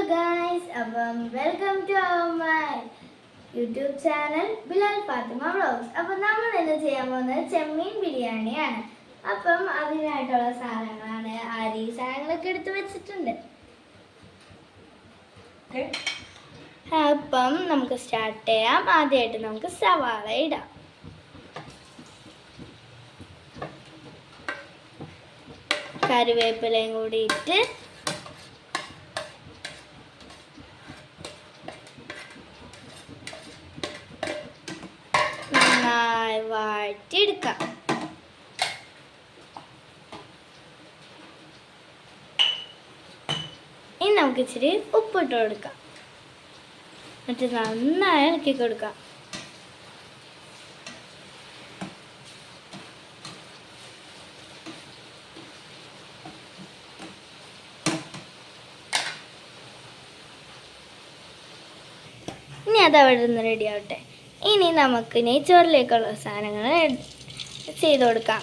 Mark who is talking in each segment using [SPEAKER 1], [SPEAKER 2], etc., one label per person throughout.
[SPEAKER 1] guys, welcome to my YouTube channel Bilal Fatima Vlogs. അപ്പോൾ നമ്മൾ ഇന്ന് ചെയ്യാൻ പോകുന്നത് ചെമ്മീൻ ബിരിയാണിയാണ്. അപ്പം അതിനായിട്ടുള്ള സാധനങ്ങളാണ് അരി സാധനങ്ങളൊക്കെ എടുത്ത് വെച്ചിട്ടുണ്ട്. അപ്പം നമുക്ക് സ്റ്റാർട്ട് ചെയ്യാം. ആദ്യമായിട്ട് നമുക്ക് സവാള ഇടാം. കറിവേപ്പിലയും കൂടി ഇട്ട് നന്നായി വഴറ്റിയെടുക്കാം. ഇനി നമുക്ക് ഇച്ചിരി ഉപ്പിട്ട് കൊടുക്കാം. എന്നിട്ട് നന്നായി ഇളക്കി കൊടുക്കാം. ഇനി അത് അവിടെ നിന്ന് റെഡി ആവട്ടെ. ഇനി നമുക്ക് നെയ്ച്ചോറിലേക്കുള്ള സാധനങ്ങൾ ചെയ്ത് കൊടുക്കാം.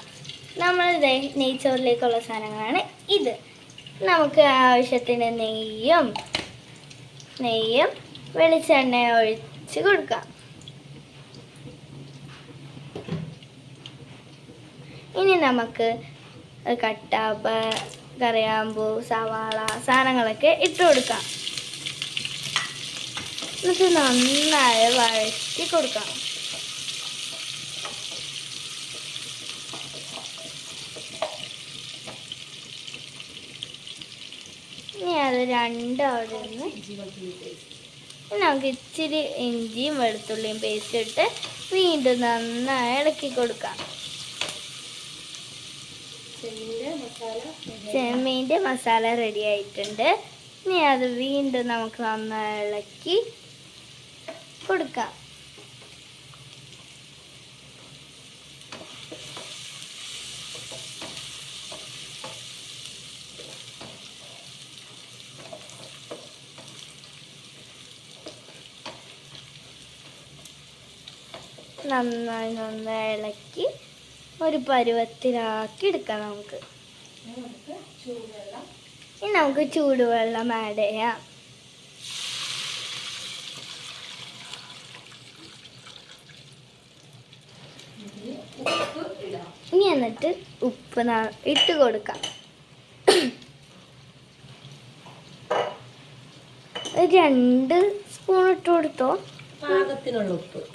[SPEAKER 1] നമ്മളിത് നെയ്ച്ചോറിലേക്കുള്ള സാധനങ്ങളാണ് ഇത്. നമുക്ക് ആവശ്യത്തിന് നെയ്യും വെളിച്ചെണ്ണ ഒഴിച്ച് കൊടുക്കാം. ഇനി നമുക്ക് കട്ട, കറിയാമ്പൂ, സവാള സാധനങ്ങളൊക്കെ ഇട്ട് കൊടുക്കാം. എന്നിട്ട് നന്നായി വഴറ്റി കൊടുക്കാം. ഇനി അത് രണ്ടും അവിടെ നിന്ന് നമുക്ക് ഇച്ചിരി ഇഞ്ചിയും വെളുത്തുള്ളിയും പേസ്റ്റ് ഇട്ട് വീണ്ടും നന്നായി ഇളക്കി കൊടുക്കാം. ചെമ്മീൻ്റെ മസാല റെഡി ആയിട്ടുണ്ട്. ഇനി അത് വീണ്ടും നമുക്ക് നന്നായി ഇളക്കി കൊടുക്കാം. നന്നായി ഇളക്കി ഒരു പരുവത്തിലാക്കി എടുക്കാം. ഇനി നമുക്ക് ചൂടുവെള്ളം ആഡ് ചെയ്യാം. ഇനി എന്നിട്ട് ഉപ്പ് ഇട്ട് കൊടുക്കാം. 2 സ്പൂൺ ഇട്ട് കൊടുത്തോ,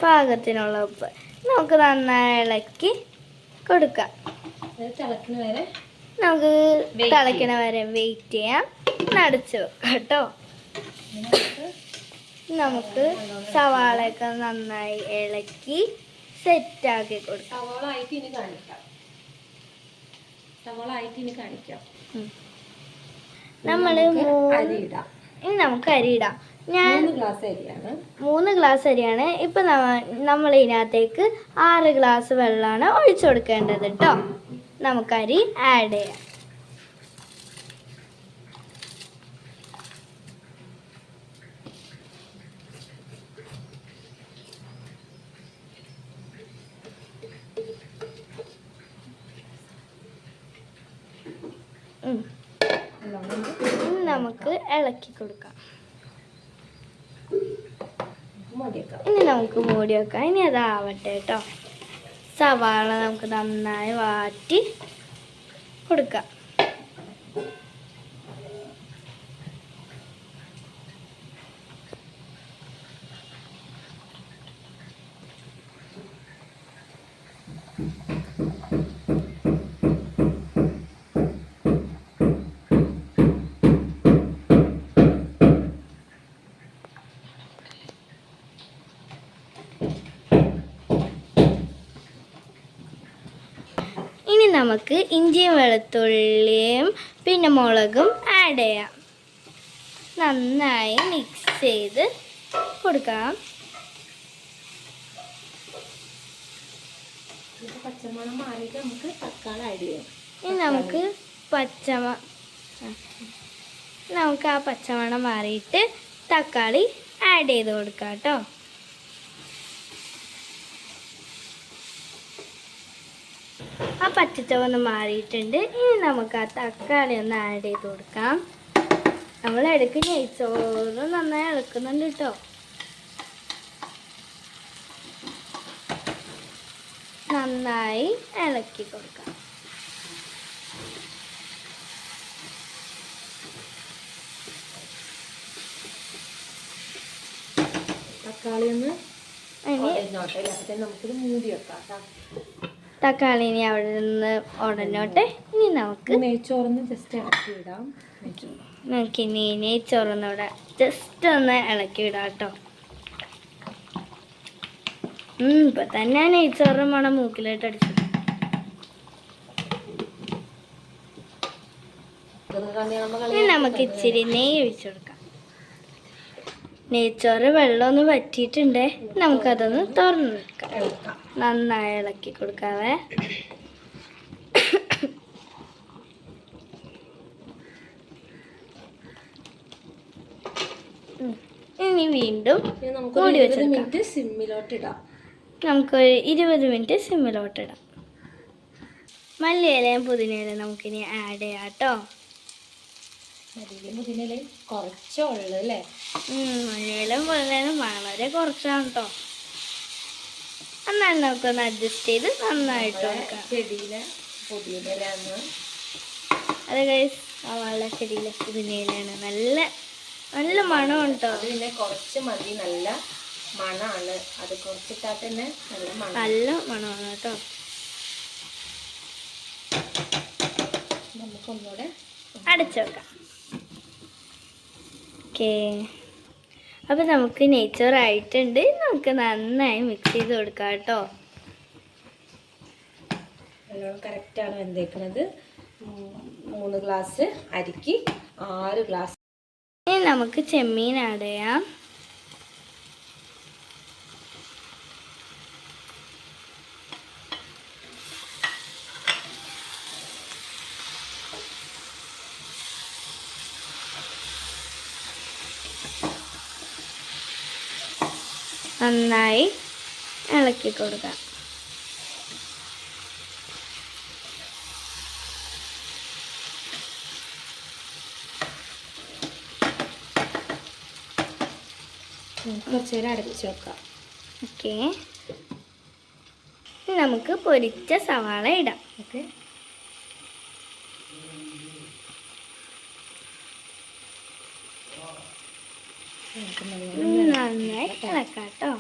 [SPEAKER 1] പാകത്തിനുള്ള ഉപ്പ്. നമുക്ക് നന്നായി ഇളക്കി കൊടുക്കാം. നമുക്ക് തിളയ്ക്കണ വരെ വെയിറ്റ് ചെയ്യാം. അടച്ചു വെക്കാം കേട്ടോ. നമുക്ക് സവാളയൊക്കെ നന്നായി ഇളക്കി സെറ്റാക്കി കൊടുക്കാം. നമ്മൾ ഇനി നമുക്ക് അരി ഇടാം. ഞാൻ 3 ഗ്ലാസ് അരിയാണ്. ഇപ്പം നമ്മൾ ഇതിനകത്തേക്ക് 6 ഗ്ലാസ് വെള്ളമാണ് ഒഴിച്ചു കൊടുക്കേണ്ടത് കേട്ടോ. നമുക്ക് അരി ആഡ് ചെയ്യാം. നമുക്ക് ഇളക്കി കൊടുക്കാം. ഇനി നമുക്ക് മൂടി വെക്കാം. ഇനി അതാവട്ടെ കേട്ടോ. സവാള നമുക്ക് നന്നായി വാട്ടി കൊടുക്കാം. ഇനി നമുക്ക് ഇഞ്ചിയും വെളുത്തുള്ളിയും പിന്നെ മുളകും ആഡ് ചെയ്യാം. നന്നായി മിക്സ് ചെയ്ത് കൊടുക്കാം. ഇനി നമുക്ക് ആ പച്ചമണം മാറിയിട്ട് തക്കാളി ആഡ് ചെയ്ത് കൊടുക്കാം കേട്ടോ. ആ പച്ചച്ചവന്ന് മാറിയിട്ടുണ്ട്. ഇനി നമുക്ക് ആ തക്കാളി ഒന്ന് ആഡ് ചെയ്ത് കൊടുക്കാം. നമ്മൾ ഇടയ്ക്ക് നെയ്ച്ചോറ് നന്നായി ഇളക്കുന്നുണ്ട് കേട്ടോ. നന്നായി ഇളക്കി കൊടുക്കാം. തക്കാളി ഇനി അവിടെ നിന്ന് ഉടനോട്ടെ. ഇനി നമുക്ക്
[SPEAKER 2] നെയ്ച്ചോറിന് ജസ്റ്റ് ഇളക്കി ഇടാം.
[SPEAKER 1] നമുക്കിനി നെയ്ച്ചോറിനൂടെ ജസ്റ്റ് ഒന്ന് ഇളക്കി ഇടാം കേട്ടോ. ഇപ്പൊ തന്നെ നെയ്ച്ചോറ് മണം മൂക്കിലോട്ട് അടിച്ചു. ഇനി നമുക്ക് ഇച്ചിരി നെയ്യ് ഒഴിച്ചു കൊടുക്കാം. നെയ്ച്ചോറ് വെള്ളമൊന്ന് വറ്റിയിട്ടുണ്ടേ, നമുക്കതൊന്ന് തുറന്ന് വെക്കാം. നന്നായി ഇളക്കി കൊടുക്കാവേ. ഇനി വീണ്ടും മൂടി വെച്ചിട്ട്
[SPEAKER 2] സിമ്മിലോട്ടിടാം.
[SPEAKER 1] നമുക്കൊരു 20 മിനിറ്റ് സിമ്മിലോട്ടിടാം. മല്ലിയിലയും പുതിനയിലയും നമുക്കിനി ആഡ് ചെയ്യാം കേട്ടോ.
[SPEAKER 2] പുതിനയിലയും കുറച്ചേ ഉള്ളു അല്ലേ?
[SPEAKER 1] മല്ലിയിലും പുതിനയിലും വളരെ കുറച്ചാണ് കേട്ടോ. എന്നാലും നമുക്കൊന്ന് അഡ്ജസ്റ്റ് ചെയ്ത് നന്നായിട്ട് കൊടുക്കാം.
[SPEAKER 2] ചെടിയിലെ പുതിനയിലാണ്
[SPEAKER 1] അത് അവളുടെ ചെടിയിലെ പുതിനയിലാണ്. നല്ല നല്ല മണം കേട്ടോ.
[SPEAKER 2] പിന്നെ കുറച്ച് മതി, നല്ല മണമാണ്. അത് കുറച്ചിട്ടാൽ തന്നെ
[SPEAKER 1] നല്ല മണമാണ് കേട്ടോ.
[SPEAKER 2] നമുക്കൊന്നുകൂടെ
[SPEAKER 1] അടച്ചു വെക്കാം. ഓക്കേ, അപ്പം നമുക്ക് നെയ്ച്ചോറായിട്ടുണ്ട്. നമുക്ക് നന്നായി മിക്സ് ചെയ്ത് കൊടുക്കാം കേട്ടോ.
[SPEAKER 2] നല്ലോണം കറക്റ്റാണ് വെന്തേക്കുന്നത്. 3 ഗ്ലാസ് അരിക്ക് 6 ഗ്ലാസ്.
[SPEAKER 1] ഇനി നമുക്ക് ചെമ്മീൻ ആഡ് ചെയ്യാം. നന്നായി ഇളക്കി കൊടുക്കാം.
[SPEAKER 2] കുറച്ച് നേരം അടച്ചു വെക്കാം.
[SPEAKER 1] ഓക്കെ, നമുക്ക് പൊരിച്ച സവാള ഇടാം.
[SPEAKER 2] ഓക്കെ,
[SPEAKER 1] നന്നായി ഇളക്കാം കേട്ടോ.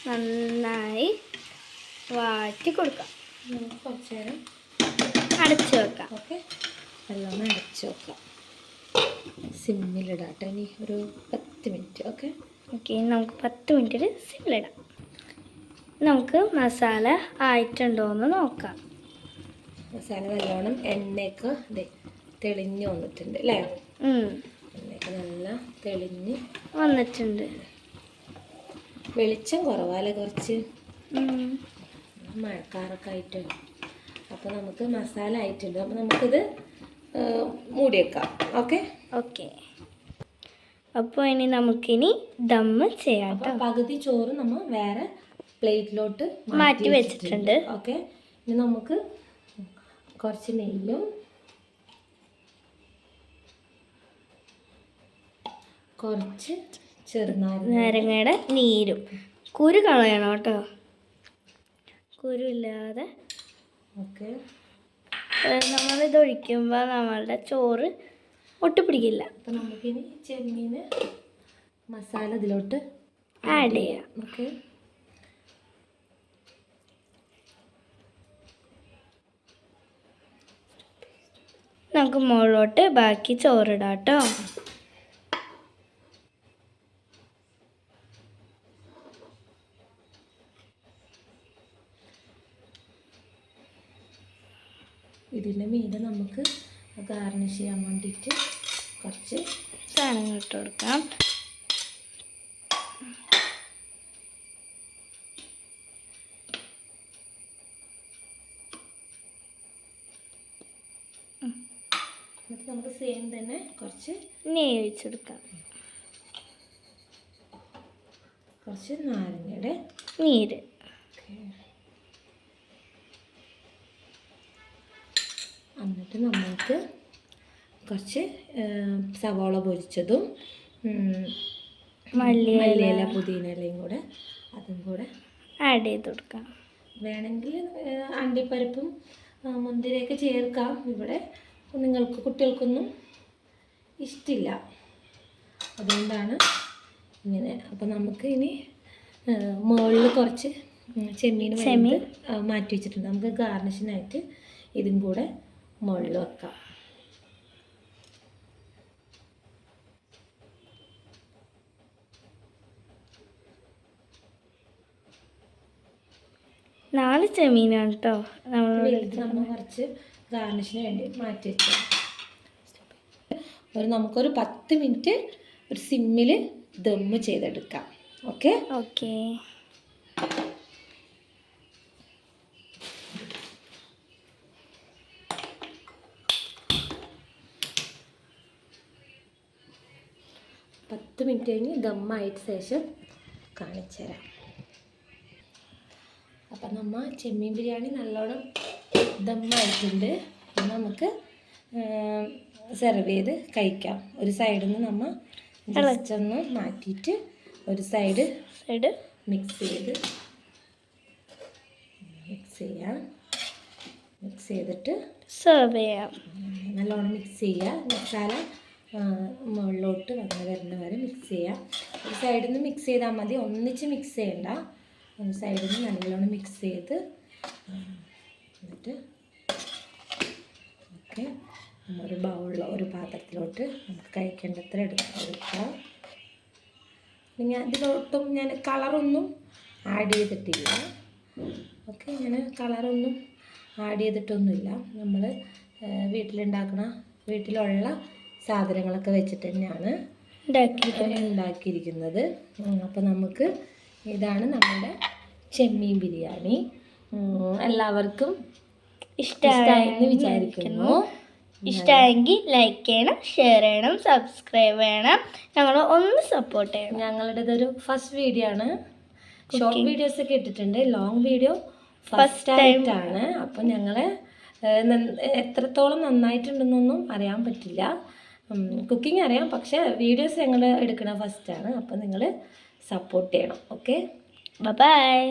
[SPEAKER 1] നന്നായി വാട്ടി കൊടുക്കാം.
[SPEAKER 2] കുറച്ച് നേരം
[SPEAKER 1] അടച്ചു വെക്കാം.
[SPEAKER 2] ഓക്കെ, നല്ലോണം അടച്ചു വെക്കാം. സിമ്മിലിടാം കേട്ടോ. ഇനി ഒരു 10 മിനിറ്റ്. ഓക്കെ
[SPEAKER 1] ഓക്കെ, നമുക്ക് 10 മിനിറ്റിൽ സിമ്മിലിടാം. നമുക്ക് മസാല ആയിട്ടുണ്ടോ എന്ന് നോക്കാം.
[SPEAKER 2] മസാല നല്ലോണം എണ്ണയൊക്കെ തെളിഞ്ഞ് വന്നിട്ടുണ്ട് അല്ലേ? എണ്ണയൊക്കെ നല്ല തെളിഞ്ഞ്
[SPEAKER 1] വന്നിട്ടുണ്ട്.
[SPEAKER 2] വെളിച്ചം കുറവാല്ലേ കുറച്ച്, മഴക്കാറൊക്കെ ആയിട്ട്. അപ്പോൾ നമുക്ക് മസാല ആയിട്ടുണ്ട്. അപ്പോൾ നമുക്കിത് മൂടി വെക്കാം. ഓക്കെ
[SPEAKER 1] ഓക്കെ, അപ്പോൾ ഇനി നമുക്കിനി ദമ്മ് ചെയ്യാം.
[SPEAKER 2] അപ്പോൾ പകുതി ചോറ് നമ്മൾ വേറെ പ്ലേറ്റിലോട്ട്
[SPEAKER 1] മാറ്റി വെച്ചിട്ടുണ്ട്.
[SPEAKER 2] ഓക്കെ, ഇനി നമുക്ക് കുറച്ച് നെയ്യും കുറച്ച്
[SPEAKER 1] നാരങ്ങയുടെ നീരും. കുരു കളയണം കേട്ടോ, കുരു ഇല്ലാതെ.
[SPEAKER 2] ഓക്കെ,
[SPEAKER 1] നമ്മളിത് ഒഴിക്കുമ്പോൾ നമ്മളുടെ ചോറ് ഒട്ടിപ്പിടിക്കില്ല.
[SPEAKER 2] അപ്പം നമുക്കിനി ചെമ്മീൻ മസാല ഇതിലോട്ട്
[SPEAKER 1] ആഡ് ചെയ്യാം.
[SPEAKER 2] ഓക്കെ,
[SPEAKER 1] നമുക്ക് മുകളിലോട്ട് ബാക്കി ചോറിടാം കേട്ടോ.
[SPEAKER 2] ഇതിൻ്റെ മീതെ നമുക്ക് ഗാർണിഷ് ചെയ്യാൻ വേണ്ടിയിട്ട് കുറച്ച്
[SPEAKER 1] സാധനങ്ങൾ ഇട്ട് കൊടുക്കാം.
[SPEAKER 2] എന്നിട്ട് നമുക്ക് സെയിം തന്നെ കുറച്ച്
[SPEAKER 1] നെയ്യ് ഒഴിച്ചെടുക്കാം.
[SPEAKER 2] കുറച്ച് നാരങ്ങയുടെ
[SPEAKER 1] നീര്.
[SPEAKER 2] എന്നിട്ട് നമുക്ക് കുറച്ച് സവാള പൊരിച്ചതും മല്ലിയില പുതിനയിലയും കൂടെ അതും കൂടെ
[SPEAKER 1] ആഡ് ചെയ്ത് കൊടുക്കാം.
[SPEAKER 2] വേണമെങ്കിൽ അണ്ടിപ്പരിപ്പും മുന്തിരിയൊക്കെ ചേർക്കാം. ഇവിടെ നിങ്ങൾക്ക് കുട്ടികൾക്കൊന്നും ഇഷ്ടമില്ല, അതുകൊണ്ടാണ് ഇങ്ങനെ. അപ്പം നമുക്ക് ഇനി മുകളിൽ കുറച്ച് ചെമ്മീൻ മാറ്റി വെച്ചിട്ടുണ്ട്. നമുക്ക് ഗാർണിഷിനായിട്ട് ഇതും കൂടെ മുകളിൽ വെക്കാം.
[SPEAKER 1] നാല് ചെമ്മീനാണ് കേട്ടോ
[SPEAKER 2] നമ്മൾ കുറച്ച് ഗാർണിഷിന് വേണ്ടി മാറ്റി വെച്ചു. നമുക്കൊരു 10 മിനിറ്റ് ഒരു സിമ്മിൽ ദമ്മ് ചെയ്തെടുക്കാം. ഓക്കെ. 10 മിനിറ്റ് കഴിഞ്ഞ് ദമ്മായിട്ട് ശേഷം കാണിച്ചു തരാം. അപ്പം നമ്മൾ ചെമ്മീൻ ബിരിയാണി നല്ലോണം ദമ്മായിട്ടുണ്ട്. നമുക്ക് സെർവ് ചെയ്ത് കഴിക്കാം. ഒരു സൈഡിൽ നിന്ന് നമ്മൾ ജസ്റ്റ് ഒന്ന് മാറ്റിയിട്ട് ഒരു സൈഡ് മിക്സ് ചെയ്യാം. മിക്സ് ചെയ്തിട്ട്
[SPEAKER 1] സെർവ് ചെയ്യാം.
[SPEAKER 2] നല്ലോണം മിക്സ് ചെയ്യുക. മസാല മുകളിലോട്ട് വരുന്ന വരെ മിക്സ് ചെയ്യാം. ഒരു സൈഡിൽ നിന്ന് മിക്സ് ചെയ്താൽ മതി, ഒന്നിച്ച് മിക്സ് ചെയ്യണ്ട. ഒരു സൈഡിൽ നിന്ന് നല്ലോണം മിക്സ് ചെയ്ത് എന്നിട്ട് ഓക്കെ ഒരു ബൗളിലോ ഒരു പാത്രത്തിലോട്ട് നമുക്ക് കഴിക്കേണ്ടത്ര എടുക്കാം. ഞാൻ ഇതിലോട്ടും ഞാൻ കളറൊന്നും ആഡ് ചെയ്തിട്ടില്ല. ഓക്കെ, ഞാൻ കളറൊന്നും ആഡ് ചെയ്തിട്ടൊന്നുമില്ല. നമ്മൾ വീട്ടിലുള്ള സാധനങ്ങളൊക്കെ വെച്ചിട്ട് തന്നെയാണ് ഉണ്ടാക്കിയിരിക്കുന്നത്. അപ്പോൾ നമുക്ക് ഇതാണ് നമ്മുടെ ചെമ്മീൻ ബിരിയാണി. എല്ലാവർക്കും ഇഷ്ടമായെന്ന് വിചാരിക്കുന്നു.
[SPEAKER 1] ഇഷ്ടമായെങ്കിൽ ലൈക്ക് ചെയ്യണം, ഷെയർ ചെയ്യണം, സബ്സ്ക്രൈബ് ചെയ്യണം. ഞങ്ങൾ ഒന്ന് സപ്പോർട്ട് ചെയ്യണം.
[SPEAKER 2] ഞങ്ങളുടേതൊരു ഫസ്റ്റ് വീഡിയോ ആണ്. ഷോർട്ട് വീഡിയോസ് ഒക്കെ ഇട്ടിട്ടുണ്ട്, ലോങ് വീഡിയോ ഫസ്റ്റ് ആയിട്ടാണ്. അപ്പം ഞങ്ങൾ എത്രത്തോളം നന്നായിട്ടുണ്ടെന്നൊന്നും അറിയാൻ പറ്റില്ല. കുക്കിംഗ് അറിയാം, പക്ഷേ വീഡിയോസ് ഞങ്ങൾ എടുക്കണ ഫസ്റ്റാണ്. അപ്പം നിങ്ങൾ സപ്പോർട്ട് ചെയ്യണം. Okay,
[SPEAKER 1] by.